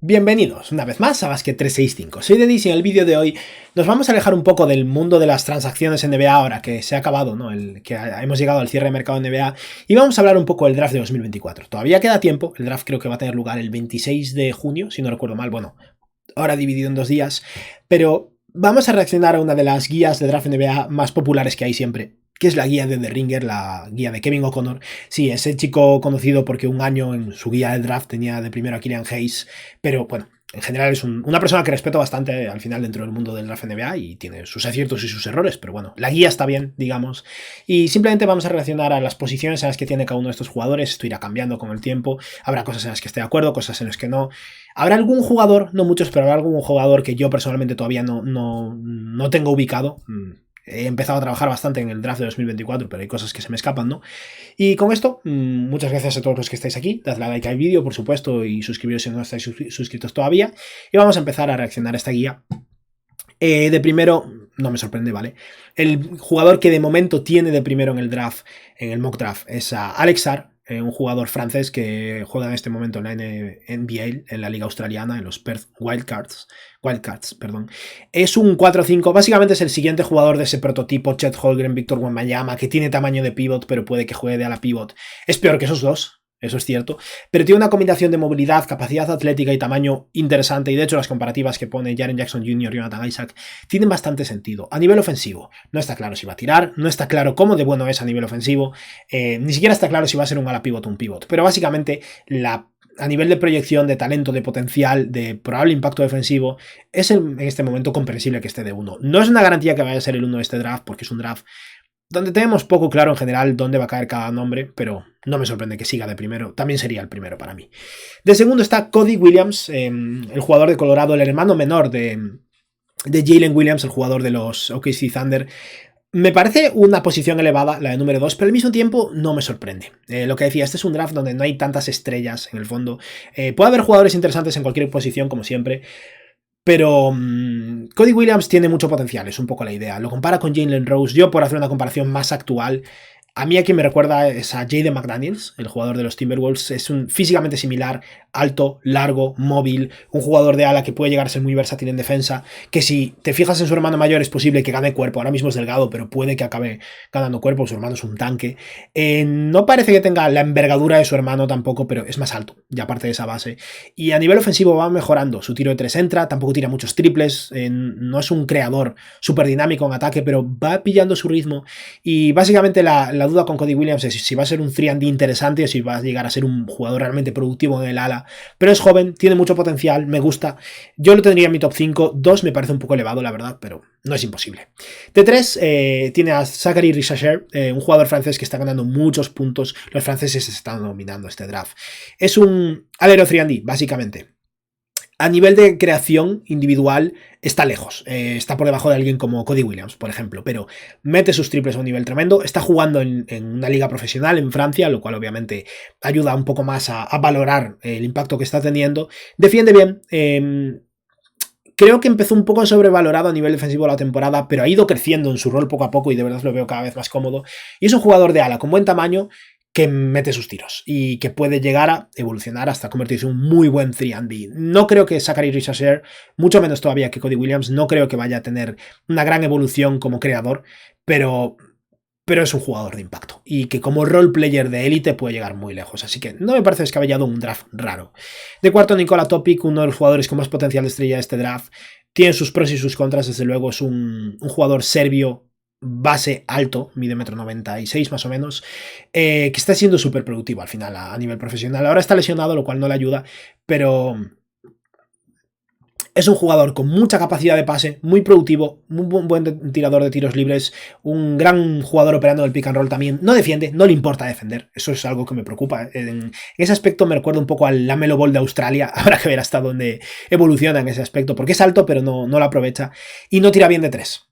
Bienvenidos una vez más a Basket 365. Soy Dedis y en el vídeo de hoy nos vamos a alejar un poco del mundo de las transacciones en NBA ahora que se ha acabado, ¿no? Hemos llegado al cierre de mercado en NBA y vamos a hablar un poco del draft de 2024. Todavía queda tiempo, el draft creo que va a tener lugar el 26 de junio, si no recuerdo mal, bueno, ahora dividido en 2 días, pero vamos a reaccionar a una de las guías de draft NBA más populares que hay siempre, que es la guía de The Ringer, la guía de Kevin O'Connor. Sí, ese chico conocido porque un año en su guía de draft tenía de primero a Killian Hayes, pero bueno, en general es una persona que respeto bastante al final dentro del mundo del draft NBA y tiene sus aciertos y sus errores, pero bueno, la guía está bien, digamos, y simplemente vamos a reaccionar a las posiciones en las que tiene cada uno de estos jugadores. Esto irá cambiando con el tiempo, habrá cosas en las que esté de acuerdo, cosas en las que no. Habrá algún jugador, no muchos, pero habrá algún jugador que yo personalmente todavía no tengo ubicado. He empezado a trabajar bastante en el draft de 2024, pero hay cosas que se me escapan, ¿no? Y con esto, muchas gracias a todos los que estáis aquí. Dadle a like al vídeo, por supuesto, y suscribiros si no estáis suscritos todavía. Y vamos a empezar a reaccionar a esta guía. De primero, no me sorprende, ¿vale? El jugador que de momento tiene de primero en el draft, en el mock draft, es a Alex Sarr, un jugador francés que juega en este momento en la NBA, en la liga australiana, en los Perth Wildcats, perdón. Es un 4-5, básicamente es el siguiente jugador de ese prototipo Chet Holmgren, Victor Wembanyama, que tiene tamaño de pivot, pero puede que juegue de ala pivot. Es peor que esos dos, eso es cierto, pero tiene una combinación de movilidad, capacidad atlética y tamaño interesante, y de hecho las comparativas que pone Jaren Jackson Jr. y Jonathan Isaac tienen bastante sentido. A nivel ofensivo, no está claro si va a tirar, no está claro cómo de bueno es a nivel ofensivo, ni siquiera está claro si va a ser un ala pivot o un pivot, pero básicamente a nivel de proyección, de talento, de potencial, de probable impacto defensivo, es en este momento comprensible que esté de 1. No es una garantía que vaya a ser el 1 de este draft, porque es un draft donde tenemos poco claro en general dónde va a caer cada nombre, pero no me sorprende que siga de primero, también sería el primero para mí. De segundo está Cody Williams, el jugador de Colorado, el hermano menor de Jalen Williams, el jugador de los OKC Thunder. Me parece una posición elevada, la de número 2, pero al mismo tiempo no me sorprende. Lo que decía, este es un draft donde no hay tantas estrellas en el fondo. Puede haber jugadores interesantes en cualquier posición, como siempre, pero Cody Williams tiene mucho potencial, es un poco la idea. Lo compara con Jalen Rose. Yo, por hacer una comparación más actual, a mí a quien me recuerda es a Jaden McDaniels, el jugador de los Timberwolves. Es un físicamente similar, alto, largo, móvil, un jugador de ala que puede llegar a ser muy versátil en defensa, que si te fijas en su hermano mayor es posible que gane cuerpo. Ahora mismo es delgado, pero puede que acabe ganando cuerpo. Su hermano es un tanque. No parece que tenga la envergadura de su hermano tampoco, pero es más alto, ya aparte de esa base. Y a nivel ofensivo va mejorando. Su tiro de 3 entra, tampoco tira muchos triples, no es un creador súper dinámico en ataque, pero va pillando su ritmo. Y básicamente la duda con Cody Williams es si va a ser un 3&D interesante o si va a llegar a ser un jugador realmente productivo en el ala. Pero es joven, tiene mucho potencial, me gusta. Yo lo tendría en mi top 5. 2 me parece un poco elevado, la verdad, pero no es imposible. De 3 tiene a Zachary Richacher, un jugador francés que está ganando muchos puntos. Los franceses están dominando este draft. Es un alero 3&D, básicamente. A nivel de creación individual está lejos, está por debajo de alguien como Cody Williams, por ejemplo, pero mete sus triples a un nivel tremendo, está jugando en una liga profesional en Francia, lo cual obviamente ayuda un poco más a valorar el impacto que está teniendo. Defiende bien, creo que empezó un poco sobrevalorado a nivel defensivo la temporada, pero ha ido creciendo en su rol poco a poco y de verdad lo veo cada vez más cómodo. Y es un jugador de ala con buen tamaño, que mete sus tiros y que puede llegar a evolucionar hasta convertirse en un muy buen 3&D. No creo que Zachary Richacher, mucho menos todavía que Cody Williams, no creo que vaya a tener una gran evolución como creador, pero es un jugador de impacto y que como role player de élite puede llegar muy lejos, así que no me parece descabellado un draft raro. De cuarto, Nikola Topic, uno de los jugadores con más potencial de estrella de este draft. Tiene sus pros y sus contras, desde luego es un jugador serbio, base alto, mide 1,96 m más o menos, que está siendo súper productivo al final a nivel profesional. Ahora está lesionado, lo cual no le ayuda, pero es un jugador con mucha capacidad de pase, muy productivo, muy buen tirador de tiros libres, un gran jugador operando el pick and roll también. No defiende, no le importa defender, eso es algo que me preocupa. En ese aspecto me recuerda un poco al Lamelo Ball de Australia, habrá que ver hasta dónde evoluciona en ese aspecto, porque es alto pero no lo aprovecha y no tira bien de 3.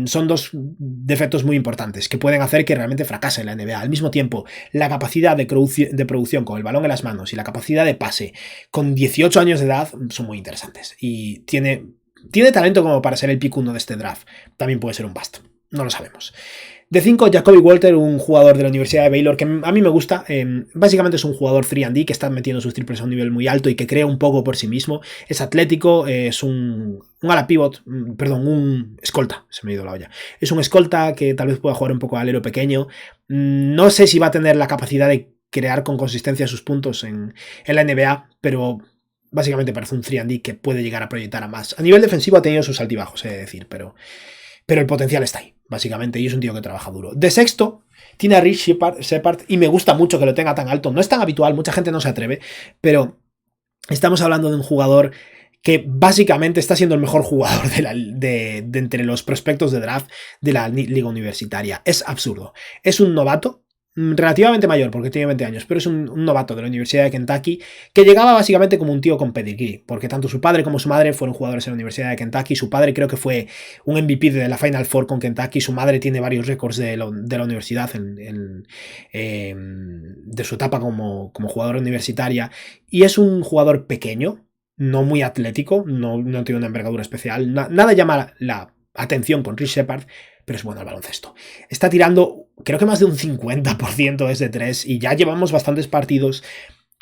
Son dos defectos muy importantes que pueden hacer que realmente fracase en la NBA. Al mismo tiempo, la capacidad de producción con el balón en las manos y la capacidad de pase con 18 años de edad son muy interesantes. Y tiene talento como para ser el pick 1 de este draft. También puede ser un bust. No lo sabemos. De 5, Jacoby Walter, un jugador de la Universidad de Baylor que a mí me gusta. Básicamente es un jugador 3&D que está metiendo sus triples a un nivel muy alto y que crea un poco por sí mismo. Es atlético, es un ala pivot, perdón, un escolta, se me ha ido la olla. Es un escolta que tal vez pueda jugar un poco de alero pequeño. No sé si va a tener la capacidad de crear con consistencia sus puntos en la NBA, pero básicamente parece un 3&D que puede llegar a proyectar a más. A nivel defensivo ha tenido sus altibajos, he de decir, pero el potencial está ahí, básicamente, y es un tío que trabaja duro. De sexto, tiene a Rich Shepard, y me gusta mucho que lo tenga tan alto. No es tan habitual, mucha gente no se atreve, pero estamos hablando de un jugador que básicamente está siendo el mejor jugador de entre los prospectos de draft de la liga universitaria. Es absurdo. Es un novato, relativamente mayor, porque tiene 20 años, pero es un novato de la Universidad de Kentucky, que llegaba básicamente como un tío con pedigree, porque tanto su padre como su madre fueron jugadores en la Universidad de Kentucky. Su padre creo que fue un MVP de la Final Four con Kentucky. Su madre tiene varios récords de la universidad de su etapa como jugadora universitaria, y es un jugador pequeño, no muy atlético, no tiene una envergadura especial, nada llama la atención con Rich Shepard, pero es bueno al baloncesto. Está tirando, creo que más de un 50% desde 3 y ya llevamos bastantes partidos.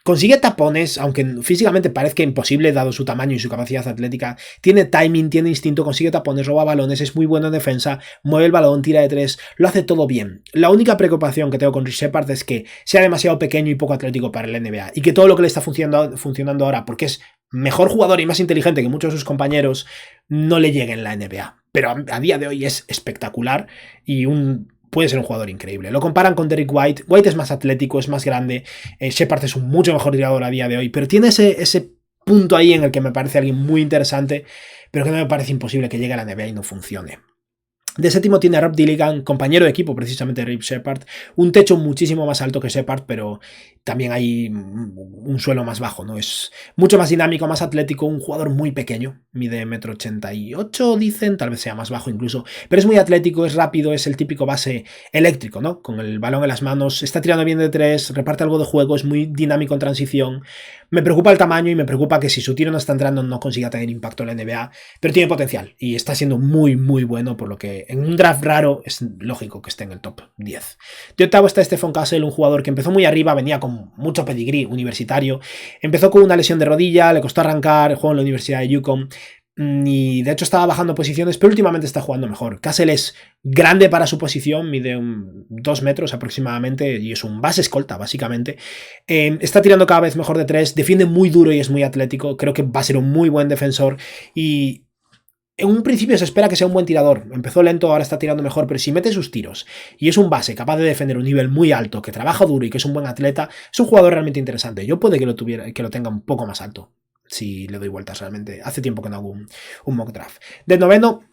Consigue tapones, aunque físicamente parezca imposible dado su tamaño y su capacidad atlética. Tiene timing, tiene instinto, consigue tapones, roba balones, es muy bueno en defensa, mueve el balón, tira de 3, lo hace todo bien. La única preocupación que tengo con Rich Shepard es que sea demasiado pequeño y poco atlético para el NBA, y que todo lo que le está funcionando ahora, porque es mejor jugador y más inteligente que muchos de sus compañeros, no le llegue en la NBA. Pero a día de hoy es espectacular y puede ser un jugador increíble. Lo comparan con Derrick White. White es más atlético, es más grande. Shepard es un mucho mejor tirador a día de hoy, pero tiene ese punto ahí en el que me parece alguien muy interesante, pero que no me parece imposible que llegue a la NBA y no funcione. De séptimo tiene a Rob Dilligan, compañero de equipo precisamente de Rip Shepard, un techo muchísimo más alto que Shepard, pero también hay un suelo más bajo, ¿no? Es mucho más dinámico, más atlético, un jugador muy pequeño, mide 1,88 m, dicen, tal vez sea más bajo incluso, pero es muy atlético, es rápido, es el típico base eléctrico, ¿no? Con el balón en las manos, está tirando bien de 3, reparte algo de juego, es muy dinámico en transición. Me preocupa el tamaño y me preocupa que si su tiro no está entrando no consiga tener impacto en la NBA, pero tiene potencial y está siendo muy muy bueno, por lo que en un draft raro es lógico que esté en el top 10. De octavo está Stephon Castle, un jugador que empezó muy arriba, venía con mucho pedigrí universitario, empezó con una lesión de rodilla, le costó arrancar, jugó en la Universidad de Yukon y de hecho estaba bajando posiciones, pero últimamente está jugando mejor. Castle es grande para su posición, mide 2 metros aproximadamente y es un base escolta básicamente. Está tirando cada vez mejor de 3, defiende muy duro y es muy atlético, creo que va a ser un muy buen defensor y en un principio se espera que sea un buen tirador. Empezó lento, ahora está tirando mejor, pero si mete sus tiros y es un base capaz de defender un nivel muy alto, que trabaja duro y que es un buen atleta, es un jugador realmente interesante. Yo puede que lo tenga un poco más alto, si le doy vueltas realmente. Hace tiempo que no hago un mock draft. De noveno,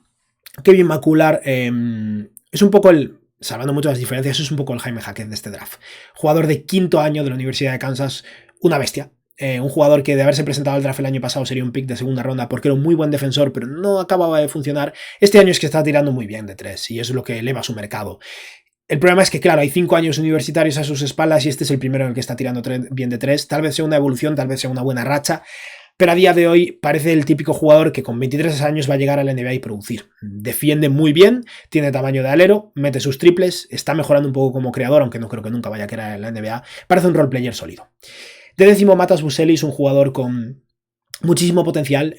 Kevin McCullar, es un poco salvando mucho las diferencias, es un poco el Jaime Jaquez de este draft. Jugador de quinto año de la Universidad de Kansas, una bestia. Un jugador que de haberse presentado al draft el año pasado sería un pick de segunda ronda porque era un muy buen defensor, pero no acababa de funcionar. Este año es que está tirando muy bien de 3 y es lo que eleva su mercado. El problema es que, claro, hay 5 años universitarios a sus espaldas y este es el primero en el que está tirando bien de 3. Tal vez sea una evolución, tal vez sea una buena racha, pero a día de hoy parece el típico jugador que con 23 años va a llegar a la NBA y producir. Defiende muy bien, tiene tamaño de alero, mete sus triples, está mejorando un poco como creador, aunque no creo que nunca vaya a quedar en la NBA. Parece un role player sólido. De décimo, Matas Buzelis, un jugador con muchísimo potencial.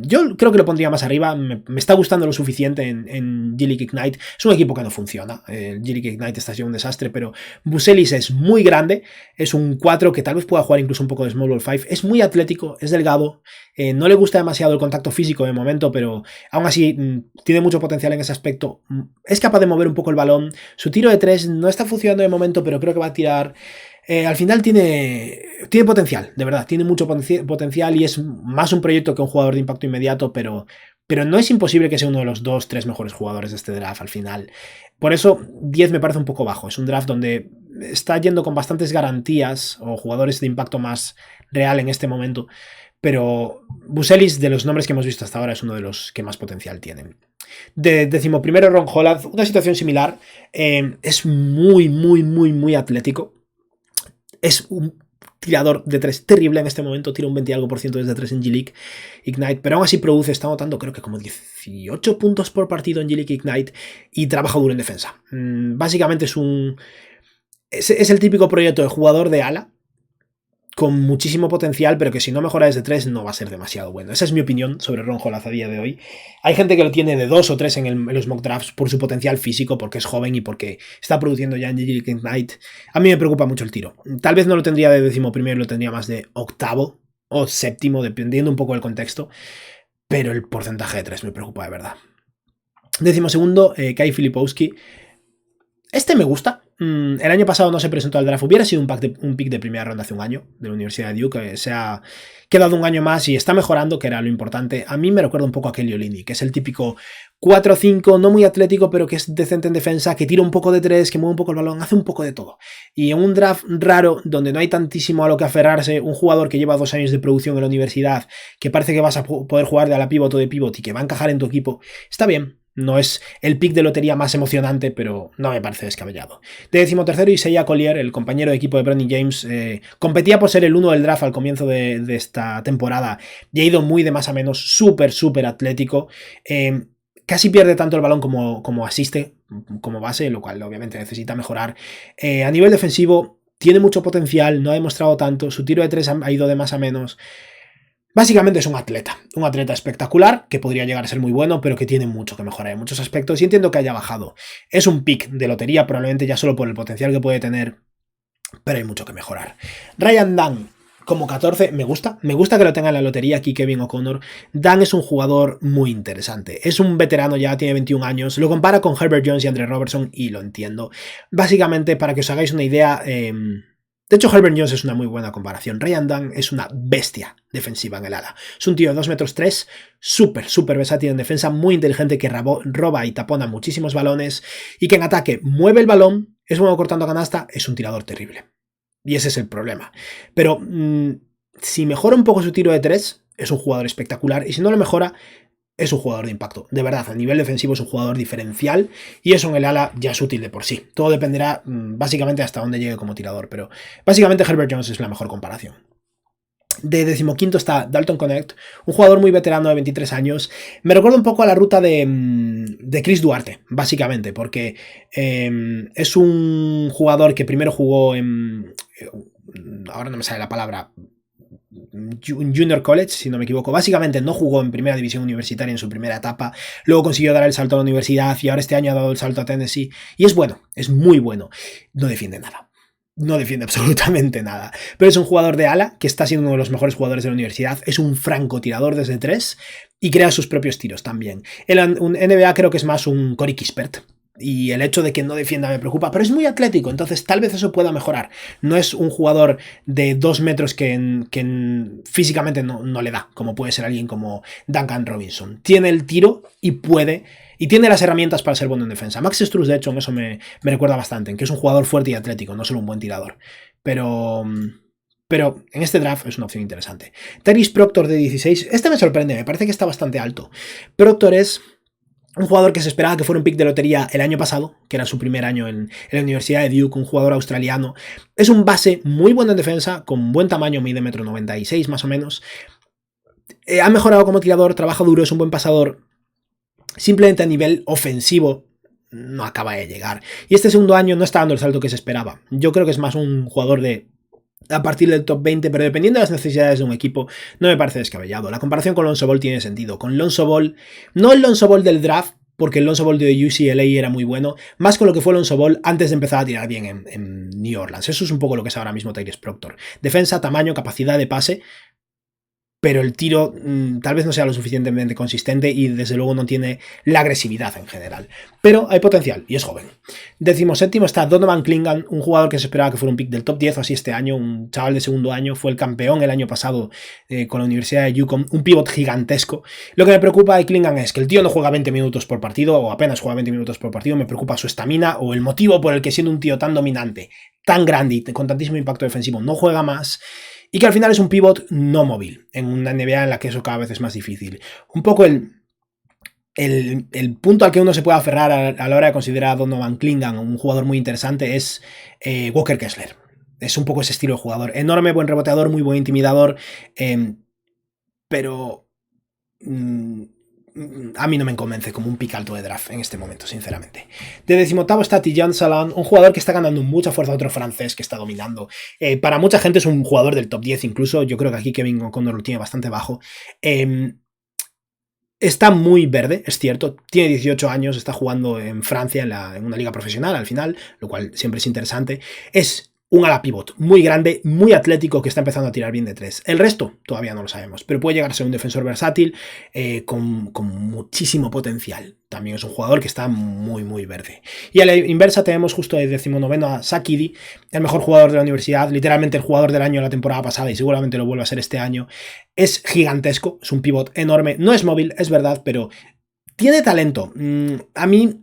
Yo creo que lo pondría más arriba. Me está gustando lo suficiente en G-League Ignite. Es un equipo que no funciona. G-League Ignite está siendo un desastre, pero Buzelis es muy grande. Es un 4 que tal vez pueda jugar incluso un poco de Small Ball 5. Es muy atlético, es delgado. No le gusta demasiado el contacto físico de momento, pero aún así tiene mucho potencial en ese aspecto. Es capaz de mover un poco el balón. Su tiro de 3 no está funcionando de momento, pero creo que va a tirar. Al final tiene potencial, de verdad, tiene mucho potencial y es más un proyecto que un jugador de impacto inmediato, pero no es imposible que sea uno de los 2-3 mejores jugadores de este draft al final. Por eso 10 me parece un poco bajo, es un draft donde está yendo con bastantes garantías o jugadores de impacto más real en este momento, pero Buzelis, de los nombres que hemos visto hasta ahora, es uno de los que más potencial tienen. De decimoprimero, Ron Holland, una situación similar, es muy atlético. Es tirador de 3 terrible en este momento, tira un 20 y algo por ciento desde 3 en G-League Ignite, pero aún así produce, está anotando creo que como 18 puntos por partido en G-League Ignite y trabaja duro en defensa. Básicamente es el típico proyecto de jugador de ala con muchísimo potencial, pero que si no mejora desde 3 no va a ser demasiado bueno. Esa es mi opinión sobre Ron Holland a día de hoy. Hay gente que lo tiene de 2 o 3 en los mock drafts por su potencial físico, porque es joven y porque está produciendo ya en G-League Ignite. A mí me preocupa mucho el tiro. Tal vez no lo tendría de 11º, lo tendría más de 8º o 7º, dependiendo un poco del contexto, pero el porcentaje de 3 me preocupa de verdad. 12º, Kai Filipowski. Este me gusta. El año pasado no se presentó al draft. Hubiera sido un pick de primera ronda hace un año de la Universidad de Duke. Se ha quedado un año más y está mejorando, que era lo importante. A mí me recuerda un poco a Kelly Olynyk, que es el típico 4-5, no muy atlético, pero que es decente en defensa, que tira un poco de 3, que mueve un poco el balón, hace un poco de todo. Y en un draft raro, donde no hay tantísimo a lo que aferrarse, un jugador que lleva 2 años de producción en la universidad, que parece que vas a poder jugar de ala pivot o de pivot y que va a encajar en tu equipo, está bien. No es el pick de lotería más emocionante, pero no me parece descabellado. De 13º, Isaiah Collier, el compañero de equipo de Bronny James, competía por ser el 1 del draft al comienzo de esta temporada y ha ido muy de más a menos, súper atlético. Casi pierde tanto el balón como asiste, como base, lo cual obviamente necesita mejorar. A nivel defensivo, tiene mucho potencial, no ha demostrado tanto, su tiro de 3 ha ido de más a menos. Básicamente es un atleta espectacular, que podría llegar a ser muy bueno, pero que tiene mucho que mejorar en muchos aspectos y entiendo que haya bajado. Es un pick de lotería, probablemente ya solo por el potencial que puede tener, pero hay mucho que mejorar. Ryan Dunn, como 14, me gusta que lo tenga en la lotería aquí Kevin O'Connor. Dunn es un jugador muy interesante, es un veterano ya, tiene 21 años, lo compara con Herbert Jones y Andre Robertson y lo entiendo. Básicamente, para que os hagáis una idea... De hecho, Herbert Jones es una muy buena comparación. Ryan Dunn es una bestia defensiva en el ala. Es un tío de 2 metros 3, súper versátil en defensa, muy inteligente, que roba y tapona muchísimos balones y que en ataque mueve el balón, es bueno cortando canasta, es un tirador terrible. Y ese es el problema. Pero si mejora un poco su tiro de 3, es un jugador espectacular, y si no lo mejora, es un jugador de impacto. De verdad, a nivel defensivo es un jugador diferencial y eso en el ala ya es útil de por sí. Todo dependerá básicamente hasta dónde llegue como tirador, pero básicamente Herbert Jones es la mejor comparación. De 15º está Dalton Connect, un jugador muy veterano de 23 años. Me recuerda un poco a la ruta de Chris Duarte, básicamente, porque es un jugador que primero jugó en... ahora no me sale la palabra... Junior College, si no me equivoco. Básicamente no jugó en primera división universitaria en su primera etapa, luego consiguió dar el salto a la universidad y ahora este año ha dado el salto a Tennessee y es bueno, es muy bueno. No defiende nada, no defiende absolutamente nada, pero es un jugador de ala que está siendo uno de los mejores jugadores de la universidad, es un francotirador desde 3 y crea sus propios tiros también. En NBA creo que es más un Corey Kispert, y el hecho de que no defienda me preocupa, pero es muy atlético, entonces tal vez eso pueda mejorar. No es un jugador de 2 metros que físicamente no le da, como puede ser alguien como Duncan Robinson. Tiene el tiro y puede, y tiene las herramientas para ser bueno en defensa. Max Strus, de hecho, en eso me recuerda bastante, en que es un jugador fuerte y atlético, no solo un buen tirador. Pero en este draft es una opción interesante. Tyrese Proctor, de 16, este me sorprende, me parece que está bastante alto. Proctor es un jugador que se esperaba que fuera un pick de lotería el año pasado, que era su primer año en la Universidad de Duke, un jugador australiano. Es un base muy bueno en defensa, con buen tamaño, mide 1,96 m más o menos. Ha mejorado como tirador, trabaja duro, es un buen pasador. Simplemente a nivel ofensivo no acaba de llegar. Y este segundo año no está dando el salto que se esperaba. Yo creo que es más un jugador a partir del top 20, pero dependiendo de las necesidades de un equipo, no me parece descabellado. La comparación con Lonzo Ball tiene sentido. Con Lonzo Ball, no el Lonzo Ball del draft, porque el Lonzo Ball de UCLA era muy bueno, más con lo que fue Lonzo Ball antes de empezar a tirar bien en New Orleans. Eso es un poco lo que es ahora mismo Tyrese Proctor. Defensa, tamaño, capacidad de pase, pero el tiro tal vez no sea lo suficientemente consistente y desde luego no tiene la agresividad en general. Pero hay potencial y es joven. 17º está Donovan Clingan, un jugador que se esperaba que fuera un pick del top 10 o así este año, un chaval de segundo año, fue el campeón el año pasado con la Universidad de Yukon, un pivot gigantesco. Lo que me preocupa de Clingan es que el tío no juega 20 minutos por partido o apenas juega 20 minutos por partido, me preocupa su estamina o el motivo por el que siendo un tío tan dominante, tan grande y con tantísimo impacto defensivo no juega más. Y que al final es un pivot no móvil, en una NBA en la que eso cada vez es más difícil. Un poco el punto al que uno se puede aferrar a la hora de considerar a Donovan Clingan un jugador muy interesante es Walker Kessler. Es un poco ese estilo de jugador. Enorme, buen reboteador, muy buen intimidador, pero a mí no me convence como un pick alto de draft en este momento, sinceramente. De 18º está Tidjane Salahin, un jugador que está ganando mucha fuerza, otro francés que está dominando. Para mucha gente es un jugador del top 10 incluso, yo creo que aquí Kevin O'Connor lo tiene bastante bajo. Está muy verde, es cierto, tiene 18 años, está jugando en Francia en una liga profesional al final, lo cual siempre es interesante. Es un ala pivot muy grande, muy atlético, que está empezando a tirar bien de 3. El resto todavía no lo sabemos, pero puede llegar a ser un defensor versátil con muchísimo potencial. También es un jugador que está muy verde. Y a la inversa tenemos justo de 19º a Sakidi, el mejor jugador de la universidad, literalmente el jugador del año de la temporada pasada y seguramente lo vuelve a ser este año. Es gigantesco, es un pivot enorme, no es móvil, es verdad, pero tiene talento. A mí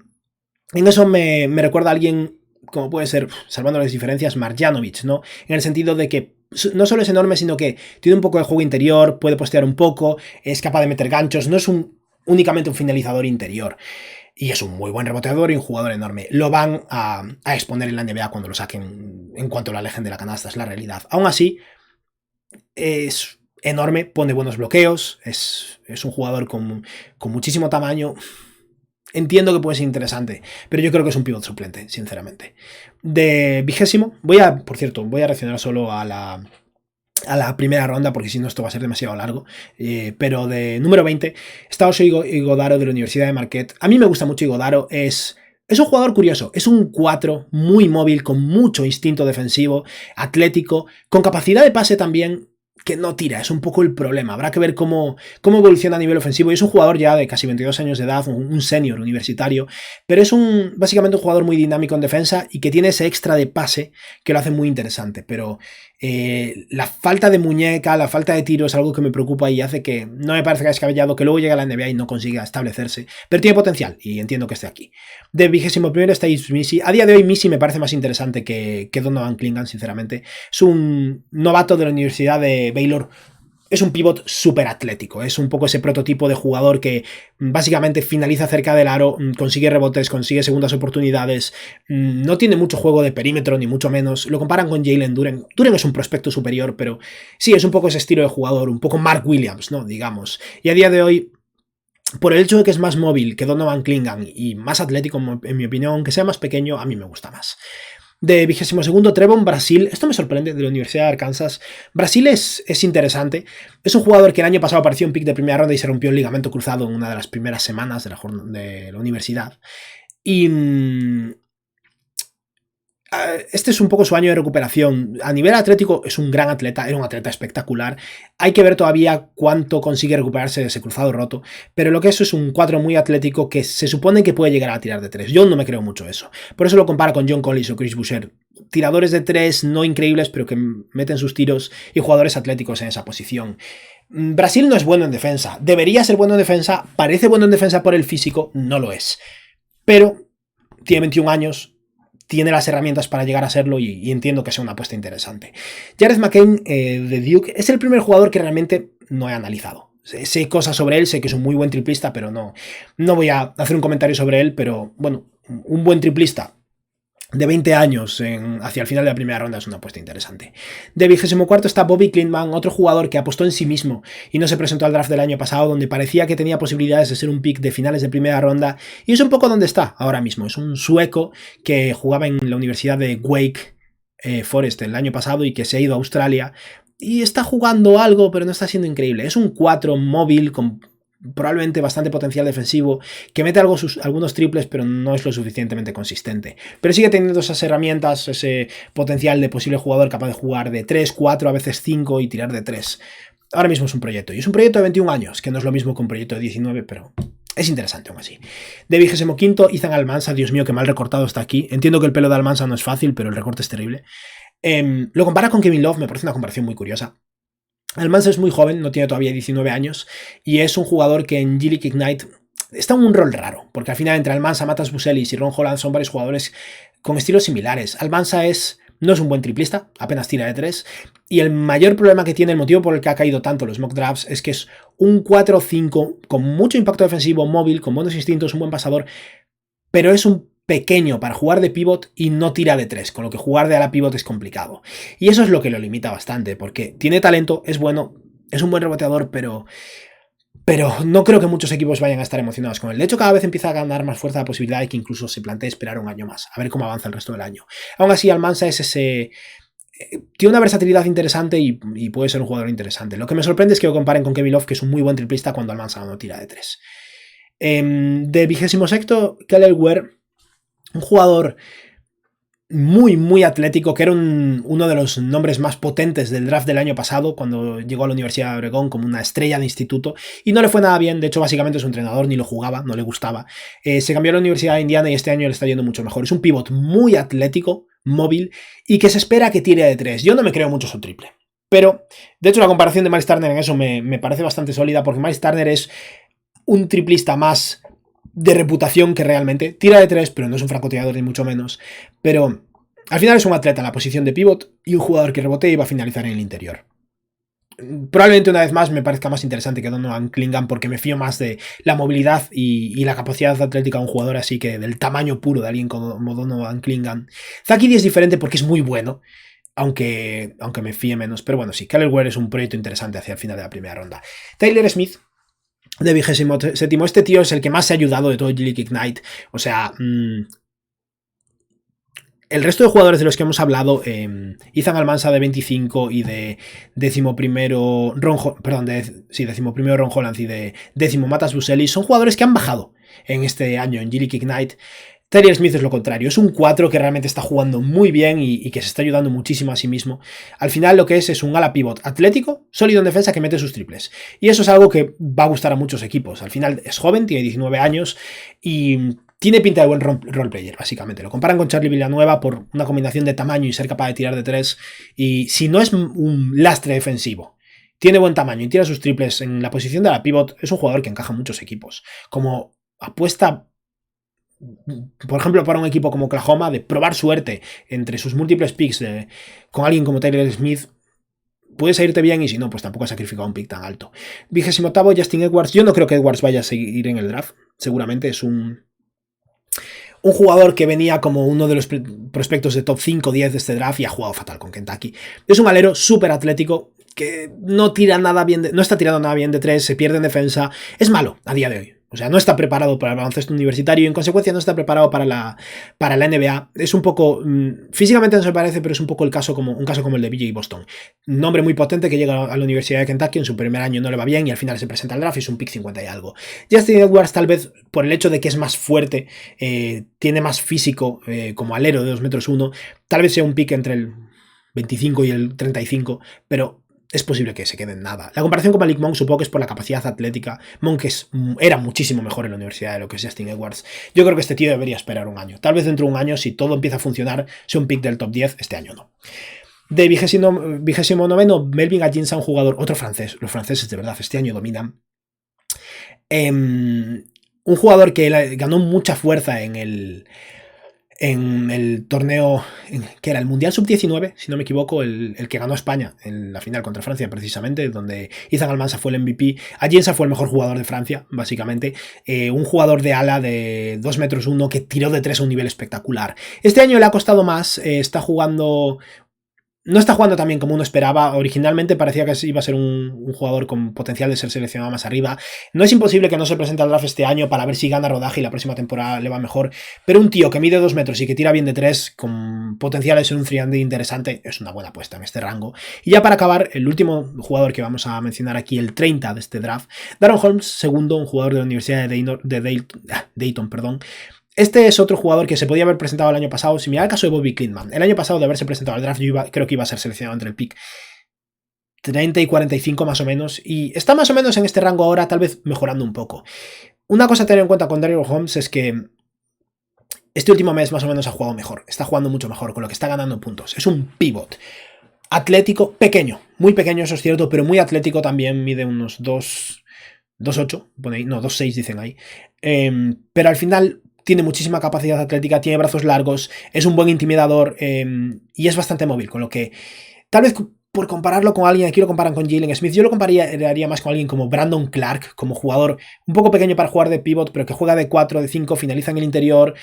en eso me recuerda a alguien como puede ser, salvando las diferencias, Marjanovic, ¿no? En el sentido de que no solo es enorme, sino que tiene un poco de juego interior, puede postear un poco, es capaz de meter ganchos, no es únicamente un finalizador interior. Y es un muy buen reboteador y un jugador enorme. Lo van a exponer en la NBA cuando lo saquen, en cuanto lo alejen de la canasta, es la realidad. Aún así, es enorme, pone buenos bloqueos, es un jugador con muchísimo tamaño. Entiendo que puede ser interesante, pero yo creo que es un pivot suplente, sinceramente. De 20º, por cierto, voy a reaccionar solo a la primera ronda, porque si no esto va a ser demasiado largo, pero de número 20 está Osho Ighodaro de la Universidad de Marquette. A mí me gusta mucho Ighodaro, es un jugador curioso, es un 4 muy móvil, con mucho instinto defensivo, atlético, con capacidad de pase también, que no tira, es un poco el problema. Habrá que ver cómo evoluciona a nivel ofensivo. Y es un jugador ya de casi 22 años de edad, un senior universitario, pero es básicamente un jugador muy dinámico en defensa y que tiene ese extra de pase que lo hace muy interesante. Pero la falta de muñeca, la falta de tiro es algo que me preocupa y hace que no me parezca descabellado que luego llegue a la NBA y no consiga establecerse. Pero tiene potencial y entiendo que esté aquí. De 21º está Yves Missi. A día de hoy Missi me parece más interesante que Donovan Clingan, sinceramente. Es un novato de la Universidad de Baylor. Es un pivot súper atlético, es un poco ese prototipo de jugador que básicamente finaliza cerca del aro, consigue rebotes, consigue segundas oportunidades, no tiene mucho juego de perímetro, ni mucho menos. Lo comparan con Jalen Duren. Duren es un prospecto superior, pero sí, es un poco ese estilo de jugador, un poco Mark Williams, ¿no? Digamos. Y a día de hoy, por el hecho de que es más móvil que Donovan Clingan y más atlético, en mi opinión, aunque sea más pequeño, a mí me gusta más. De 22º, Trevon Brasil. Esto me sorprende, de la Universidad de Arkansas. Brasil es interesante. Es un jugador que el año pasado apareció en pick de primera ronda y se rompió el ligamento cruzado en una de las primeras semanas de la universidad. Y este es un poco su año de recuperación. A nivel atlético es un gran atleta, era un atleta espectacular. Hay que ver todavía cuánto consigue recuperarse de ese cruzado roto, pero lo que es un 4 muy atlético que se supone que puede llegar a tirar de 3. Yo no me creo mucho eso. Por eso lo comparo con John Collins o Chris Boucher. Tiradores de 3 no increíbles, pero que meten sus tiros, y jugadores atléticos en esa posición. Brasil no es bueno en defensa. Debería ser bueno en defensa, parece bueno en defensa por el físico, no lo es. Pero tiene 21 años, tiene las herramientas para llegar a serlo y entiendo que sea una apuesta interesante. Jareth McCain de Duke es el primer jugador que realmente no he analizado. Sé cosas sobre él, sé que es un muy buen triplista, pero no voy a hacer un comentario sobre él, pero bueno, un buen triplista de 20 años hacia el final de la primera ronda es una apuesta interesante. De 24º está Bobby Klintman, otro jugador que apostó en sí mismo y no se presentó al draft del año pasado, donde parecía que tenía posibilidades de ser un pick de finales de primera ronda, y es un poco donde está ahora mismo. Es un sueco que jugaba en la Universidad de Wake Forest el año pasado y que se ha ido a Australia y está jugando algo, pero no está siendo increíble. Es un 4 móvil con probablemente bastante potencial defensivo, que mete algunos triples, pero no es lo suficientemente consistente. Pero sigue teniendo esas herramientas, ese potencial de posible jugador capaz de jugar de 3, 4, a veces 5 y tirar de 3. Ahora mismo es un proyecto, y es un proyecto de 21 años, que no es lo mismo que un proyecto de 19, pero es interesante aún así. De 25º, Ethan Almanza. Dios mío, qué mal recortado está aquí. Entiendo que el pelo de Almanza no es fácil, pero el recorte es terrible. Lo compara con Kevin Love, me parece una comparación muy curiosa. Almanza es muy joven, no tiene todavía 19 años, y es un jugador que en G-League Ignite está en un rol raro, porque al final entre Almanza, Matas Buzelis y Ron Holland son varios jugadores con estilos similares. Almanza no es un buen triplista, apenas tira de 3, y el mayor problema que tiene, el motivo por el que ha caído tanto los mock drafts, es que es un 4-5 con mucho impacto defensivo, móvil, con buenos instintos, un buen pasador, pero es un pequeño para jugar de pivot y no tira de 3, con lo que jugar de ala pivot es complicado. Y eso es lo que lo limita bastante, porque tiene talento, es bueno, es un buen reboteador, pero no creo que muchos equipos vayan a estar emocionados con él. De hecho, cada vez empieza a ganar más fuerza la posibilidad de que incluso se plantee esperar un año más, a ver cómo avanza el resto del año. Aún así, Almansa es ese... tiene una versatilidad interesante y puede ser un jugador interesante. Lo que me sorprende es que lo comparen con Kevin Love, que es un muy buen triplista cuando Almansa no tira de 3. De 26º, Kelly Ware, un jugador muy atlético, que era uno de los nombres más potentes del draft del año pasado, cuando llegó a la Universidad de Oregón como una estrella de instituto, y no le fue nada bien. De hecho, básicamente su entrenador ni lo jugaba, no le gustaba. Se cambió a la Universidad de Indiana y este año le está yendo mucho mejor. Es un pivot muy atlético, móvil, y que se espera que tire de 3. Yo no me creo mucho su triple, pero de hecho la comparación de Miles Turner en eso me parece bastante sólida, porque Miles Turner es un triplista más de reputación que realmente tira de 3, pero no es un francotirador ni mucho menos. Pero al final es un atleta en la posición de pivot y un jugador que rebotea y va a finalizar en el interior. Probablemente una vez más me parezca más interesante que Donovan Clingan, porque me fío más de la movilidad y la capacidad atlética de un jugador así que del tamaño puro de alguien como Donovan Clingan. Zach Edey es diferente porque es muy bueno, aunque me fíe menos. Pero bueno, sí, Kelly Ware es un proyecto interesante hacia el final de la primera ronda. Tyler Smith, de 27º, este tío es el que más se ha ayudado de todo G-League Ignite. O sea, el resto de jugadores de los que hemos hablado, Ethan Almansa de 25 y de 11º Ron Holland y de 10º Matas Buselli, son jugadores que han bajado en este año en G-League Ignite. Tyler Smith es lo contrario, es un 4 que realmente está jugando muy bien y que se está ayudando muchísimo a sí mismo. Al final lo que es un ala pivot atlético, sólido en defensa, que mete sus triples. Y eso es algo que va a gustar a muchos equipos. Al final es joven, tiene 19 años y tiene pinta de buen roleplayer, básicamente. Lo comparan con Charlie Villanueva por una combinación de tamaño y ser capaz de tirar de 3. Y si no es un lastre defensivo, tiene buen tamaño y tira sus triples en la posición de la pivot, es un jugador que encaja en muchos equipos. Como apuesta, por ejemplo, para un equipo como Oklahoma, de probar suerte entre sus múltiples picks con alguien como Tyler Smith, puede salirte bien, y si no, pues tampoco ha sacrificado un pick tan alto. 28º, Justin Edwards. Yo no creo que Edwards vaya a seguir en el draft. Seguramente es un jugador que venía como uno de los prospectos de top 5-10 de este draft y ha jugado fatal con Kentucky. Es un alero súper atlético que no tira nada bien, no está tirando nada bien de 3, se pierde en defensa. Es malo a día de hoy. O sea, no está preparado para el baloncesto universitario y en consecuencia no está preparado para la NBA. Es un poco... físicamente no se parece, pero es un poco un caso como el de BJ Boston. Un nombre muy potente que llega a la Universidad de Kentucky, en su primer año no le va bien y al final se presenta al draft y es un pick 50 y algo. Justin Edwards, tal vez por el hecho de que es más fuerte, tiene más físico como alero de 2 metros 1, tal vez sea un pick entre el 25 y el 35, pero es posible que se quede en nada. La comparación con Malik Monk supongo que es por la capacidad atlética. Monk era muchísimo mejor en la universidad de lo que es Justin Edwards. Yo creo que este tío debería esperar un año. Tal vez dentro de un año, si todo empieza a funcionar, sea un pick del top 10. Este año no. De 29º, Melvin Aginsa, un jugador, otro francés. Los franceses de verdad este año dominan. Un jugador que ganó mucha fuerza en el torneo, que era el Mundial Sub-19, si no me equivoco, el que ganó España en la final contra Francia, precisamente, donde Ethan Almansa fue el MVP. Aginsa fue el mejor jugador de Francia, básicamente. Un jugador de ala de 2 metros 1 que tiró de 3 a un nivel espectacular. Este año le ha costado más, no está jugando tan bien como uno esperaba. Originalmente parecía que iba a ser un jugador con potencial de ser seleccionado más arriba. No es imposible que no se presente al draft este año para ver si gana rodaje y la próxima temporada le va mejor. Pero un tío que mide 2 metros y que tira bien de 3, con potencial de ser un 3&D interesante, es una buena apuesta en este rango. Y ya para acabar, el último jugador que vamos a mencionar aquí, el 30 de este draft, Daron Holmes, segundo, un jugador de la Universidad de Dayton, perdón. Este es otro jugador que se podía haber presentado el año pasado, similar al caso de Bobby Clinman. El año pasado, de haberse presentado al draft, creo que iba a ser seleccionado entre el pick 30 y 45 más o menos, y está más o menos en este rango ahora, tal vez mejorando un poco. Una cosa a tener en cuenta con Daron Holmes es que este último mes más o menos ha jugado mejor, está jugando mucho mejor, con lo que está ganando puntos. Es un pivot atlético, pequeño, muy pequeño, eso es cierto, pero muy atlético también, mide unos 2.8, no, 2.6 dicen ahí, pero al final tiene muchísima capacidad atlética, tiene brazos largos, es un buen intimidador y es bastante móvil, con lo que tal vez por compararlo con alguien, aquí lo comparan con Jalen Smith, yo lo compararía más con alguien como Brandon Clark, como jugador un poco pequeño para jugar de pivot, pero que juega de 4, de 5, finaliza en el interior,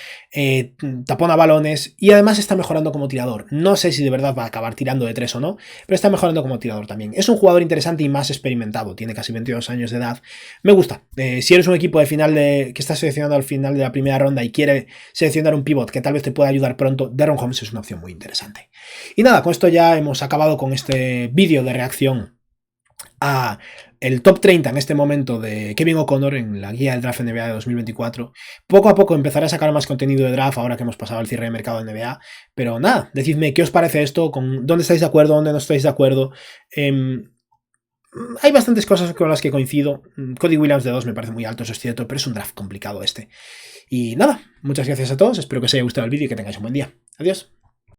tapona balones y además está mejorando como tirador. No sé si de verdad va a acabar tirando de 3 o no, pero está mejorando como tirador también. Es un jugador interesante y más experimentado, tiene casi 22 años de edad. Me gusta. Si eres un equipo de que está seleccionando al final de la primera ronda y quiere seleccionar un pivot que tal vez te pueda ayudar pronto, Darren Holmes es una opción muy interesante. Y nada, con esto ya hemos acabado con este vídeo de reacción a el top 30 en este momento de Kevin O'Connor en la guía del draft NBA de 2024. Poco a poco empezaré a sacar más contenido de draft ahora que hemos pasado el cierre de mercado de NBA. Pero nada, decidme qué os parece esto, dónde estáis de acuerdo, dónde no estáis de acuerdo. Hay bastantes cosas con las que coincido. Cody Williams de 2 me parece muy alto, eso es cierto, pero es un draft complicado este. Y nada, muchas gracias a todos, espero que os haya gustado el vídeo y que tengáis un buen día. Adiós.